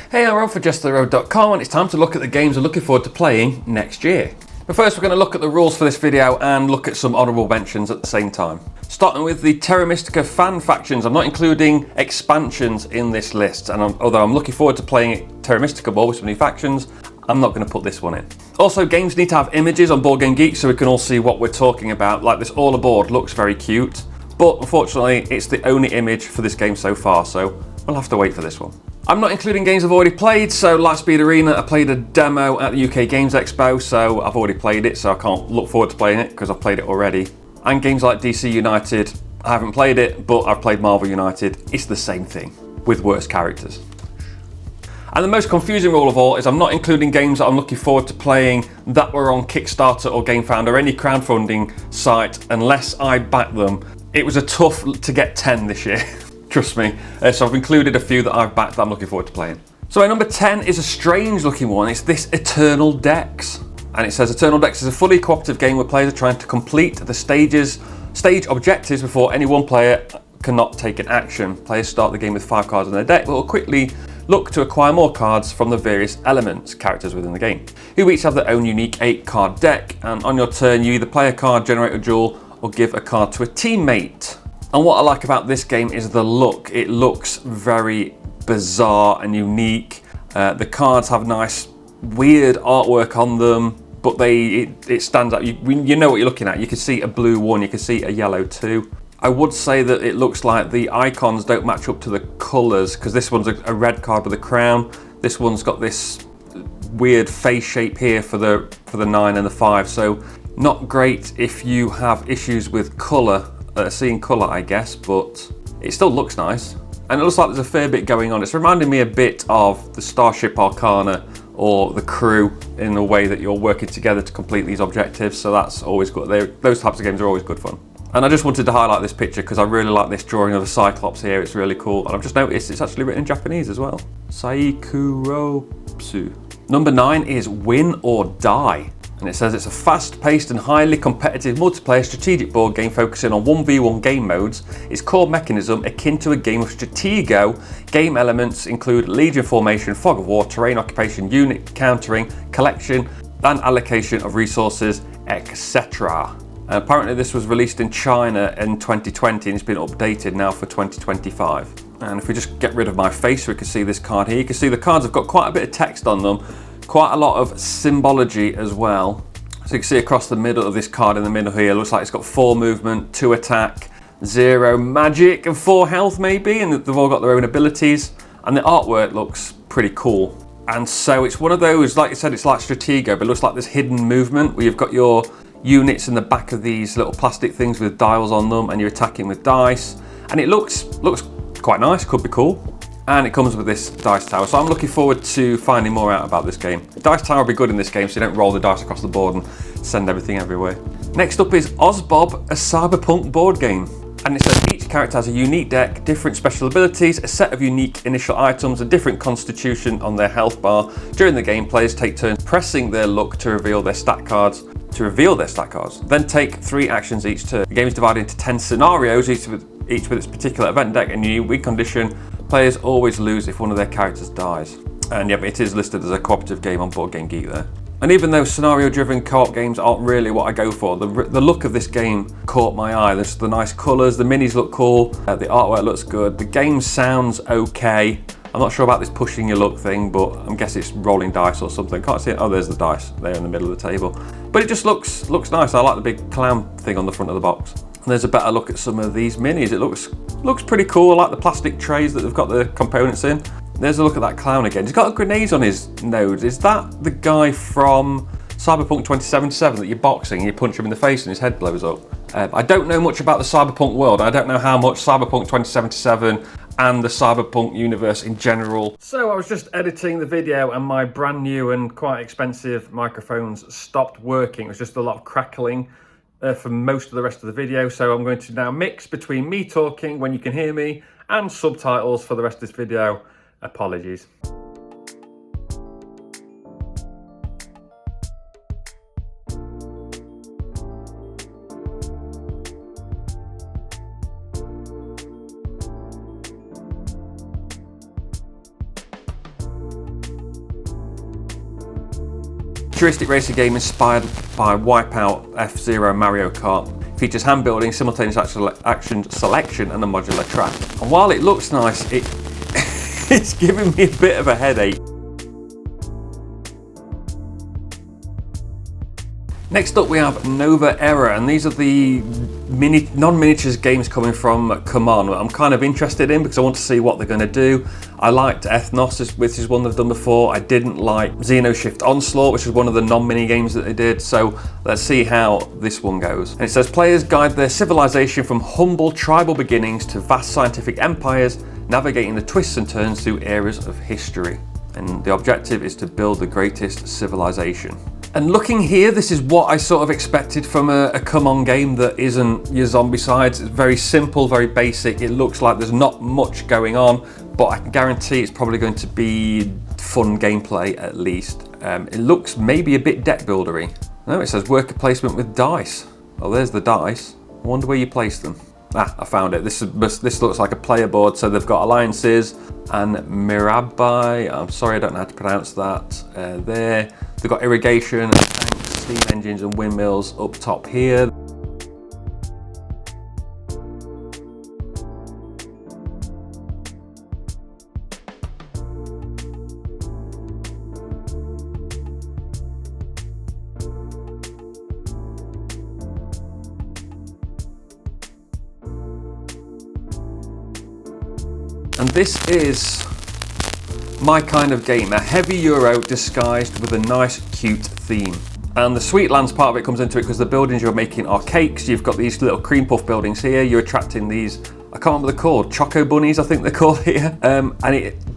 Hey, I'm Rob for JestaThaRogue.com and it's time to look at the games I'm looking forward to playing next year. But first we're going to look at the rules for this video and look at some honourable mentions at the same time. Starting with the Terra Mystica fan factions, I'm not including expansions in this list, and although I'm looking forward to playing Terra Mystica more with some new factions, I'm not going to put this one in. Also, games need to have images on Board Game Geek so we can all see what we're talking about, like this All Aboard looks very cute, but unfortunately it's the only image for this game so far, so we'll have to wait for this one. I'm not including games I've already played, so Lightspeed Arena, I played a demo at the UK Games Expo, so I've already played it, so I can't look forward to playing it because I've played it already. And games like DC United, I haven't played it, but I've played Marvel United. It's the same thing, with worse characters. And the most confusing rule of all is I'm not including games that I'm looking forward to playing that were on Kickstarter or GameFound or any crowdfunding site unless I back them. It was a tough to get 10 this year. Trust me. So I've included a few that I've backed that I'm looking forward to playing. So at number 10 is a strange looking one. It's this Eternal Decks. And it says Eternal Decks is a fully cooperative game where players are trying to complete the stage objectives before any one player cannot take an action. Players start the game with 5 cards in their deck, but will quickly look to acquire more cards from the various elements, characters within the game, who each have their own unique 8-card deck. And on your turn, you either play a card, generate a duel, or give a card to a teammate. And what I like about this game is the look. It looks very bizarre and unique. The cards have nice, weird artwork on them, but it stands out. You know what you're looking at. You can see a blue one, you can see a yellow two. I would say that it looks like the icons don't match up to the colours, because this one's a red card with a crown. This one's got this weird face shape here for the 9 and the 5. So not great if you have issues with colour. Seeing colour, I guess, but it still looks nice. And it looks like there's a fair bit going on. It's reminding me a bit of the Starship Arcana or the Crew in a way that you're working together to complete these objectives, so that's always good. Those types of games are always good fun. And I just wanted to highlight this picture because I really like this drawing of a Cyclops here. It's really cool. And I've just noticed it's actually written in Japanese as well. Saikuropsu. Number 9 is Win or Die. And it says it's a fast-paced and highly competitive multiplayer strategic board game focusing on 1v1 game modes. Its core mechanism, akin to a game of Stratego, game elements include Legion formation, fog of war, terrain occupation, unit countering, collection and allocation of resources, etc. Apparently this was released in China in 2020 and it's been updated now for 2025. And if we just get rid of my face, we can see this card here. You can see the cards have got quite a bit of text on them. Quite a lot of symbology as well. So you can see across the middle of this card in the middle here, looks like it's got 4 movement, 2 attack, 0 magic and 4 health maybe, and they've all got their own abilities. And the artwork looks pretty cool. And so it's one of those, like I said, it's like Stratego, but it looks like this hidden movement where you've got your units in the back of these little plastic things with dials on them and you're attacking with dice. And it looks quite nice, could be cool. And it comes with this dice tower, so I'm looking forward to finding more out about this game. The dice tower will be good in this game so you don't roll the dice across the board and send everything everywhere. Next up is Ozbob, a Cyberpunk board game. And it says each character has a unique deck, different special abilities, a set of unique initial items, a different constitution on their health bar. During the game, players take turns pressing their luck to reveal their stat cards. Then take 3 actions each turn. The game is divided into 10 scenarios, each with its particular event deck and unique win condition. Players always lose if one of their characters dies. And yeah, it is listed as a cooperative game on Board Game Geek there. And even though scenario-driven co-op games aren't really what I go for, the look of this game caught my eye. There's the nice colours, the minis look cool, the artwork looks good, the game sounds okay. I'm not sure about this pushing your luck thing, but I guess it's rolling dice or something. Can't see it. Oh, there's the dice there in the middle of the table. But it just looks nice. I like the big clown thing on the front of the box. And there's a better look at some of these minis. It looks pretty cool. I like the plastic trays that they've got the components in. There's a look at that clown again. He's got a grenade on his nose. Is that the guy from Cyberpunk 2077 that you're boxing and you punch him in the face and his head blows up? I don't know much about the Cyberpunk world. I don't know how much Cyberpunk 2077 and the Cyberpunk universe in general. So I was just editing the video and my brand new and quite expensive microphones stopped working. It was just a lot of crackling for most of the rest of the video. So I'm going to now mix between me talking when you can hear me and subtitles for the rest of this video. Apologies. futuristic racing game inspired by Wipeout, F-Zero, Mario Kart. Features hand building, simultaneous action selection, and a modular track. And while it looks nice, it's giving me a bit of a headache. Next up we have Nova Era, and these are the non-miniatures games coming from Common. I'm kind of interested in because I want to see what they're going to do. I liked Ethnos, which is one they've done before. I didn't like Xenoshift Onslaught, which was one of the non-mini games that they did. So let's see how this one goes. And it says players guide their civilization from humble tribal beginnings to vast scientific empires, navigating the twists and turns through eras of history. And the objective is to build the greatest civilization. And looking here, this is what I sort of expected from a Come On game that isn't your Zombicides. It's very simple, very basic. It looks like there's not much going on, but I can guarantee it's probably going to be fun gameplay at least. It looks maybe a bit deck buildery. No, it says worker placement with dice. Oh, there's the dice. I wonder where you place them. Ah, I found it. This looks like a player board. So they've got alliances and Mirabai. I'm sorry, I don't know how to pronounce that. There. They've got irrigation, tanks, steam engines and windmills up top here. And this is my kind of game, a heavy Euro disguised with a nice, cute theme. And the Sweetlands part of it comes into it because the buildings you're making are cakes. You've got these little cream puff buildings here. You're attracting these, I can't remember what they're called, Choco Bunnies, I think they're called here. And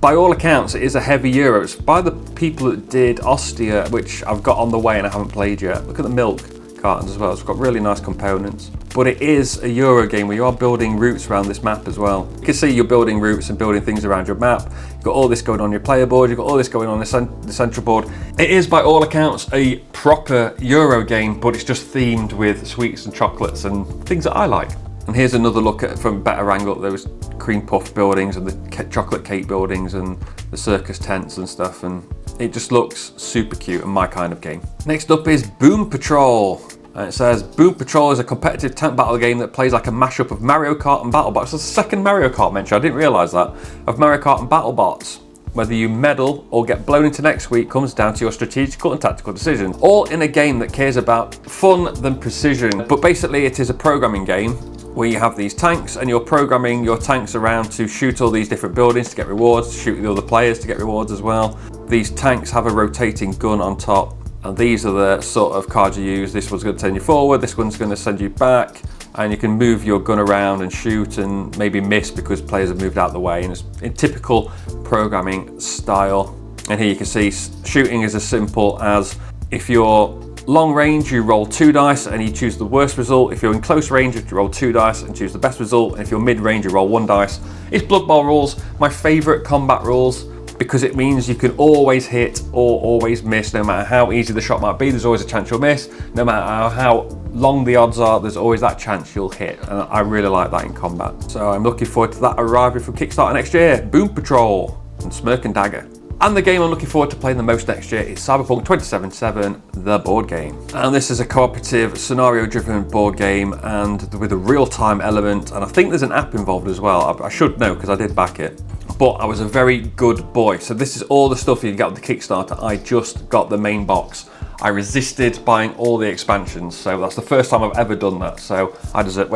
by all accounts, it is a heavy Euro. It's by the people that did Ostia, which I've got on the way and I haven't played yet. Look at the milk cartons as well. It's got really nice components. But it is a Euro game where you are building routes around this map as well. You can see you're building routes and building things around your map. You've got all this going on your player board, you've got all this going on the central board. It is by all accounts a proper Euro game, but it's just themed with sweets and chocolates and things that I like. And here's another look at from a better angle at those cream puff buildings and the chocolate cake buildings and the circus tents and stuff, and it just looks super cute and my kind of game. Next up is Boom Patrol. And it says, Boom Patrol is a competitive tank battle game that plays like a mashup of Mario Kart and BattleBots. That's the second Mario Kart mention, I didn't realise that, of Mario Kart and BattleBots. Whether you medal or get blown into next week comes down to your strategical and tactical decisions. All in a game that cares about fun than precision. But basically it is a programming game where you have these tanks and you're programming your tanks around to shoot all these different buildings to get rewards, to shoot the other players to get rewards as well. These tanks have a rotating gun on top. And these are the sort of cards you use. This one's going to send you forward, this one's going to send you back, and you can move your gun around and shoot and maybe miss because players have moved out of the way, and it's in typical programming style. And here you can see shooting is as simple as if you're long range, you roll 2 dice and you choose the worst result. If you're in close range, you roll 2 dice and choose the best result. And if you're mid range, you roll 1 dice. It's Blood Bowl rules, my favourite combat rules, because it means you can always hit or always miss. No matter how easy the shot might be, there's always a chance you'll miss. No matter how long the odds are, there's always that chance you'll hit. And I really like that in combat. So I'm looking forward to that arriving from Kickstarter next year. Boom Patrol and Smirk and Dagger. And the game I'm looking forward to playing the most next year is Cyberpunk 2077, the board game. And this is a cooperative, scenario-driven board game and with a real-time element. And I think there's an app involved as well. I should know because I did back it. But I was a very good boy. So this is all the stuff you can get on the Kickstarter. I just got the main box. I resisted buying all the expansions. So that's the first time I've ever done that. So I deserve,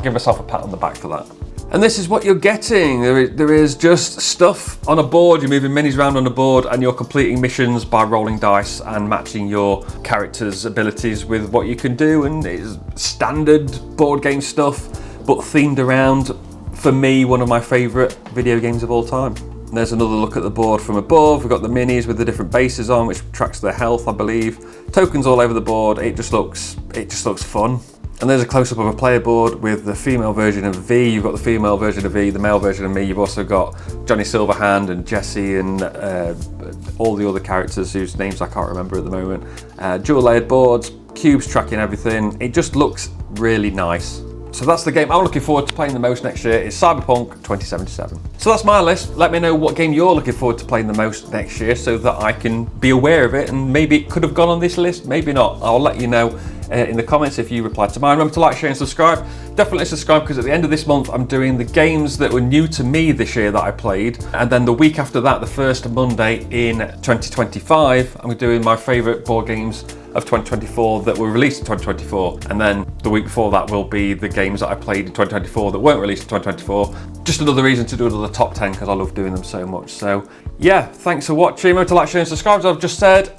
give myself a pat on the back for that. And this is what you're getting. There is just stuff on a board. You're moving minis around on a board and you're completing missions by rolling dice and matching your character's abilities with what you can do. And it's standard board game stuff, but themed around, for me, one of my favourite video games of all time. And there's another look at the board from above. We've got the minis with the different bases on, which tracks their health, I believe. Tokens all over the board. It just looks fun. And there's a close-up of a player board with the female version of V. You've got the female version of V, the male version of me. You've also got Johnny Silverhand and Jesse and all the other characters whose names I can't remember at the moment. Dual layered boards, cubes tracking everything. It just looks really nice. So that's the game I'm looking forward to playing the most next year, is Cyberpunk 2077. So that's my list. Let me know what game you're looking forward to playing the most next year so that I can be aware of it, and maybe it could have gone on this list, maybe not. I'll let you know in the comments if you reply to mine. Remember to like, share and subscribe. Definitely subscribe, because at the end of this month I'm doing the games that were new to me this year that I played, and then the week after that, the first Monday in 2025, I'm doing my favourite board games of 2024 that were released in 2024, and then the week before that will be the games that I played in 2024 that weren't released in 2024. Just another reason to do another top 10, because I love doing them so much. So yeah, thanks for watching. Remember to like, share and subscribe, as I've just said.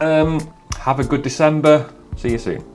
Have a good December. See you soon.